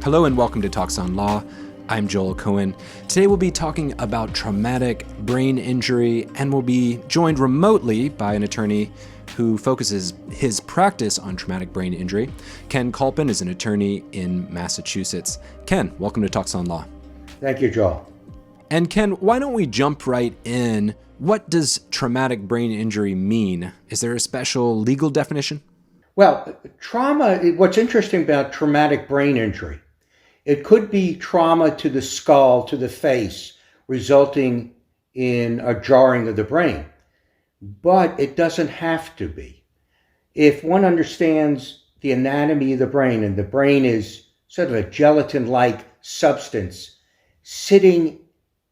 Hello and welcome to TalksOnLaw. I'm Joel Cohen. Today we'll be talking about traumatic brain injury, and we'll be joined remotely by an attorney who focuses his practice on traumatic brain injury. Ken Kolpan is an attorney in Massachusetts. Ken, welcome to TalksOnLaw. Thank you, Joel. And Ken, why don't we jump right in? What does traumatic brain injury mean? Is there a special legal definition? Well, trauma, what's interesting about traumatic brain injury, it could be trauma to the skull, to the face, resulting in a jarring of the brain, but it doesn't have to be. If one understands the anatomy of the brain, and the brain is sort of a gelatin-like substance sitting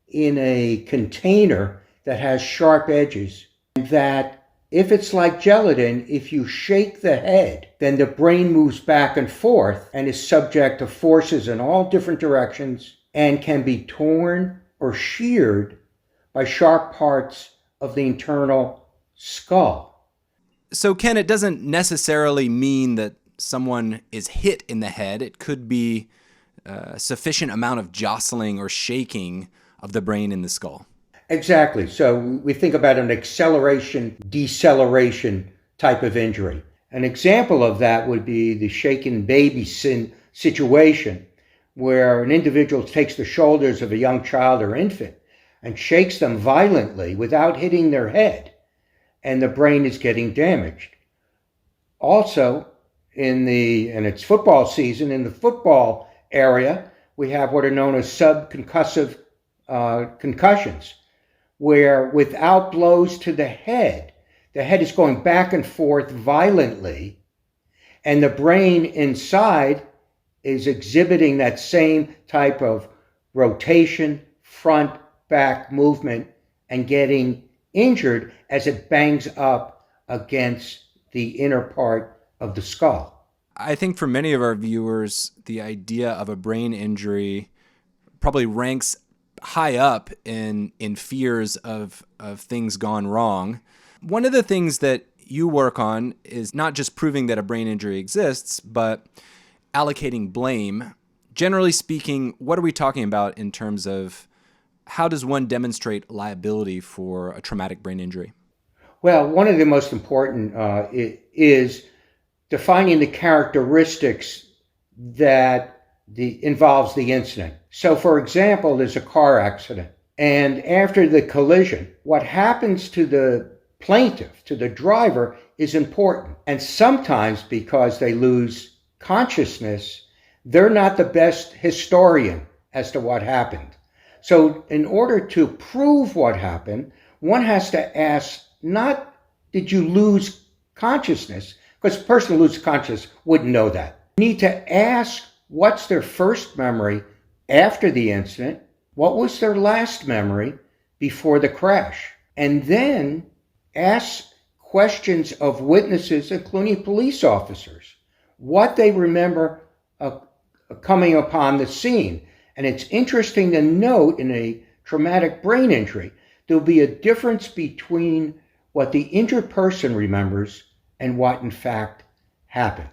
in a container that has sharp edges, that if it's like gelatin, if you shake the head, then the brain moves back and forth and is subject to forces in all different directions and can be torn or sheared by sharp parts of the internal skull. So, Ken, it doesn't necessarily mean that someone is hit in the head. It could be a sufficient amount of jostling or shaking of the brain in the skull. Exactly. So we think about an acceleration, deceleration type of injury. An example of that would be the shaken baby situation, where an individual takes the shoulders of a young child or infant and shakes them violently without hitting their head, and the brain is getting damaged. Also, and it's football season, in the football area, we have what are known as subconcussive concussions, where without blows to the head is going back and forth violently, and the brain inside is exhibiting that same type of rotation, front-back movement, and getting injured as it bangs up against the inner part of the skull. I think for many of our viewers, the idea of a brain injury probably ranks high up in fears of things gone wrong. One of the things that you work on is not just proving that a brain injury exists, but allocating blame. Generally speaking, what are we talking about in terms of how does one demonstrate liability for a traumatic brain injury? Well, one of the most important is defining the characteristics that involves the incident. So, for example, there's a car accident, and after the collision, what happens to the plaintiff, to the driver, is important. And sometimes, because they lose consciousness, they're not the best historian as to what happened. So, in order to prove what happened, one has to ask, not did you lose consciousness, because the person who loses consciousness wouldn't know that. You need to ask, what's their first memory after the incident? What was their last memory before the crash? And then ask questions of witnesses, including police officers, what they remember coming upon the scene. And it's interesting to note, in a traumatic brain injury, there'll be a difference between what the injured person remembers and what in fact happened.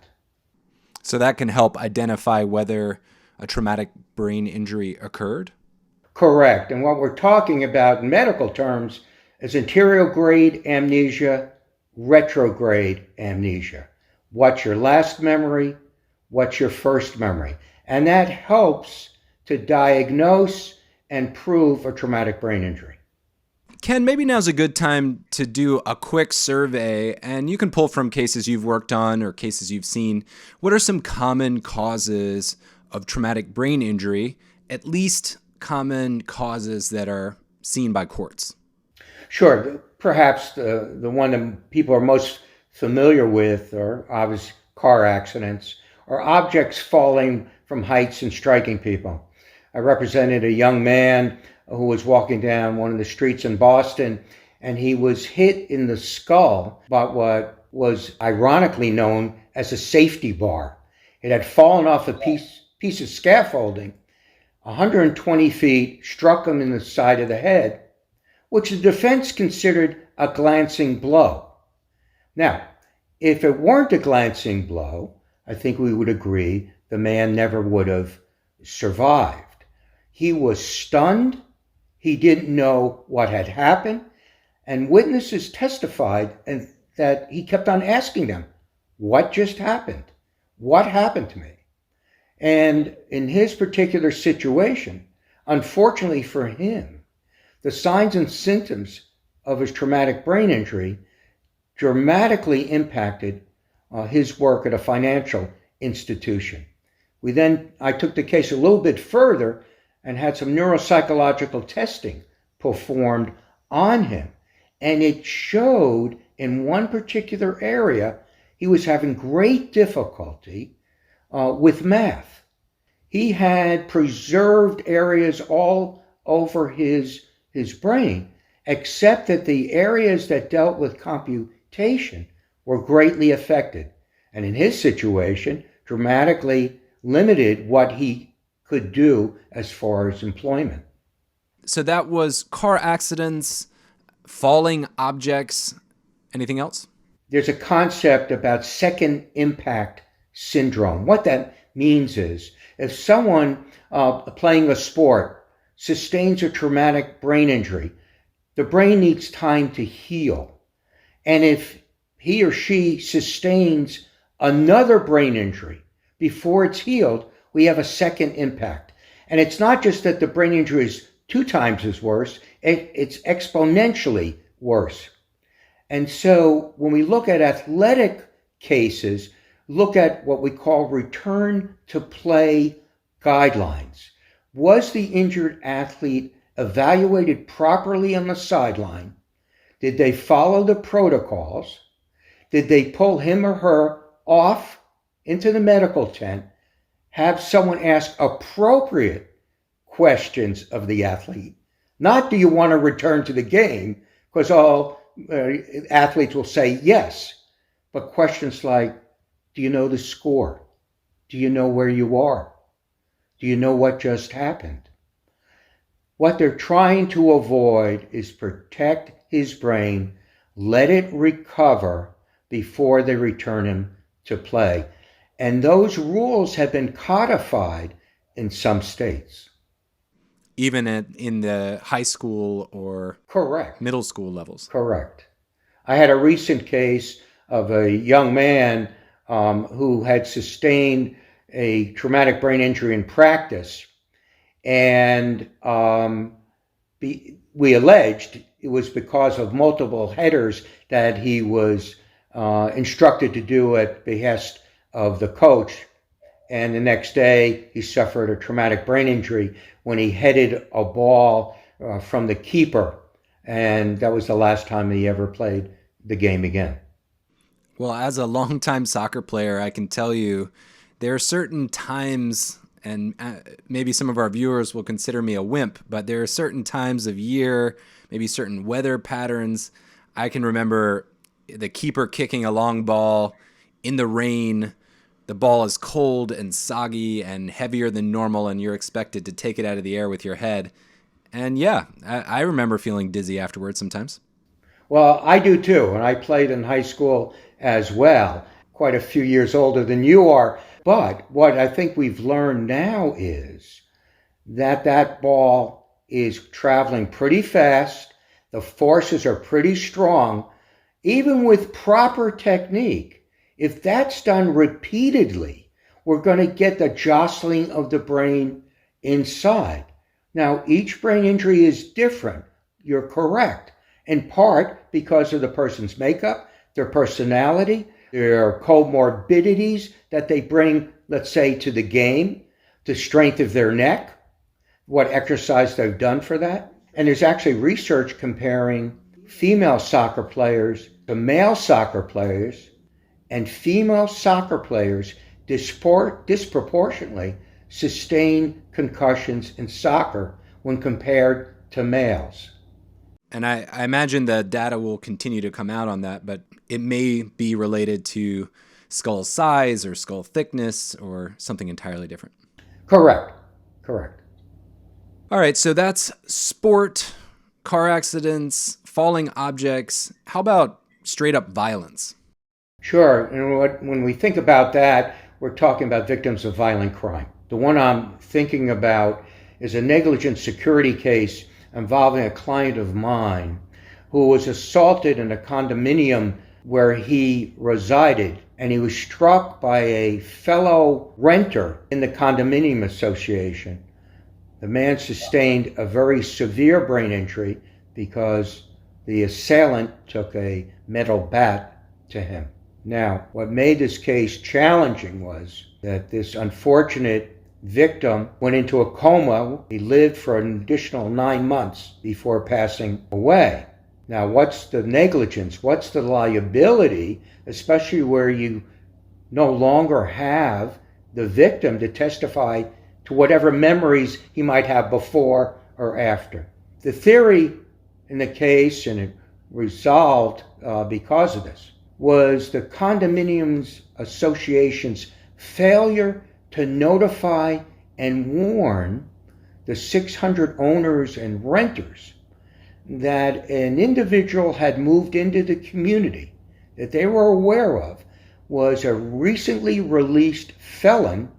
So that can help identify whether a traumatic brain injury occurred? Correct. And what we're talking about in medical terms is anterograde amnesia, retrograde amnesia. What's your last memory? What's your first memory? And that helps to diagnose and prove a traumatic brain injury. Ken, maybe now's a good time to do a quick survey, and you can pull from cases you've worked on or cases you've seen. What are some common causes of traumatic brain injury, at least common causes that are seen by courts? Sure. Perhaps the one that people are most familiar with are obvious car accidents or objects falling from heights and striking people. I represented a young man who was walking down one of the streets in Boston, and he was hit in the skull by what was ironically known as a safety bar. It had fallen off a piece of scaffolding 120 feet, struck him in the side of the head, which the defense considered a glancing blow. Now, if it weren't a glancing blow, I think we would agree the man never would have survived. He was stunned. He didn't know what had happened. And witnesses testified and that he kept on asking them, what just happened? What happened to me? And in his particular situation, unfortunately for him, the signs and symptoms of his traumatic brain injury dramatically impacted his work at a financial institution. I took the case a little bit further and had some neuropsychological testing performed on him. And it showed in one particular area, he was having great difficulty with math. He had preserved areas all over his brain, except that the areas that dealt with computation were greatly affected. And in his situation, dramatically limited what he could do as far as employment. So that was car accidents, falling objects, anything else? There's a concept about second impact syndrome. What that means is if someone playing a sport sustains a traumatic brain injury, the brain needs time to heal. And if he or she sustains another brain injury before it's healed, we have a second impact. And it's not just that the brain injury is 2 times as worse, it's exponentially worse. And so when we look at athletic cases, look at what we call return to play guidelines. Was the injured athlete evaluated properly on the sideline? Did they follow the protocols? Did they pull him or her off into the medical tent? Have someone ask appropriate questions of the athlete? Not do you want to return to the game, because all athletes will say yes, but questions like, do you know the score? Do you know where you are? Do you know what just happened? What they're trying to avoid is protect his brain, let it recover before they return him to play. And those rules have been codified in some states. Even in the high school or Correct. Middle school levels? Correct. I had a recent case of a young man who had sustained a traumatic brain injury in practice. And we alleged it was because of multiple headers that he was instructed to do at behest of the coach. And the next day, he suffered a traumatic brain injury when he headed a ball from the keeper. And that was the last time he ever played the game again. Well, as a longtime soccer player, I can tell you there are certain times, and maybe some of our viewers will consider me a wimp, but there are certain times of year, maybe certain weather patterns. I can remember the keeper kicking a long ball in the rain. The ball is cold and soggy and heavier than normal, and you're expected to take it out of the air with your head. And yeah, I remember feeling dizzy afterwards sometimes. Well, I do too, and I played in high school as well, quite a few years older than you are. But what I think we've learned now is that ball is traveling pretty fast, the forces are pretty strong. Even with proper technique, if that's done repeatedly, we're going to get the jostling of the brain inside. Now, each brain injury is different. You're correct. In part because of the person's makeup, their personality, their comorbidities that they bring, let's say, to the game, the strength of their neck, what exercise they've done for that. And there's actually research comparing female soccer players to male soccer players, and female soccer players disproportionately sustain concussions in soccer when compared to males. And I imagine the data will continue to come out on that, but it may be related to skull size or skull thickness or something entirely different. Correct. All right, so that's sport, car accidents, falling objects. How about straight up violence? Sure. And when we think about that, we're talking about victims of violent crime. The one I'm thinking about is a negligent security case involving a client of mine who was assaulted in a condominium where he resided, and he was struck by a fellow renter in the condominium association. The man sustained a very severe brain injury because the assailant took a metal bat to him. Now, what made this case challenging was that this unfortunate victim went into a coma. He lived for an additional 9 months before passing away. Now, what's the negligence? What's the liability, especially where you no longer have the victim to testify to whatever memories he might have before or after? The theory in the case, and it resolved because of this, was the condominiums association's failure to notify and warn the 600 owners and renters that an individual had moved into the community that they were aware of was a recently released felon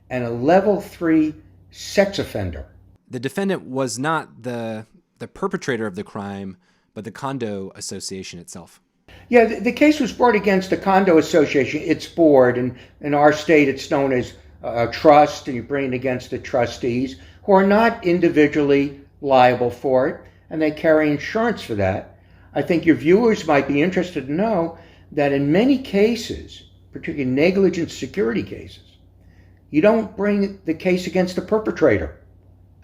and a level 3 sex offender. The defendant was not the perpetrator of the crime, but the condo association itself. Yeah, the case was brought against the condo association, its board, and in our state it's known as a trust, and you bring it against the trustees, who are not individually liable for it, and they carry insurance for that. I think your viewers might be interested to know that in many cases, particularly negligent security cases, you don't bring the case against the perpetrator,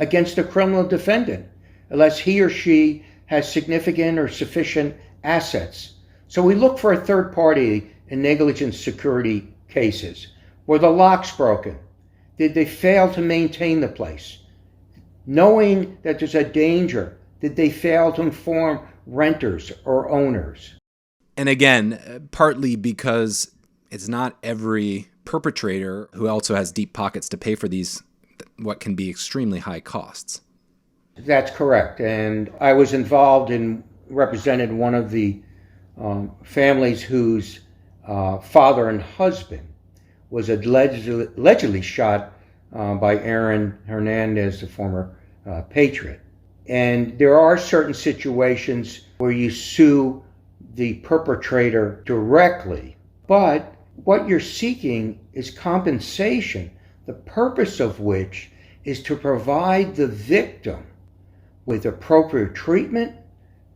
against the criminal defendant, unless he or she has significant or sufficient assets. So we look for a third party in negligent security cases. Were the locks broken? Did they fail to maintain the place? Knowing that there's a danger, did they fail to inform renters or owners? And again, partly because it's not every perpetrator who also has deep pockets to pay for these, what can be extremely high costs. That's correct. And I was involved in, represented one of the families whose father and husband was allegedly shot by Aaron Hernandez, the former patriot. And there are certain situations where you sue the perpetrator directly, but what you're seeking is compensation, the purpose of which is to provide the victim with appropriate treatment,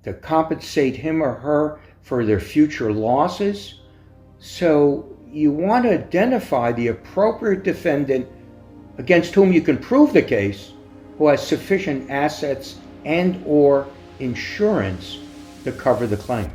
to compensate him or her for their future losses. So you want to identify the appropriate defendant against whom you can prove the case, who has sufficient assets and or insurance to cover the claim.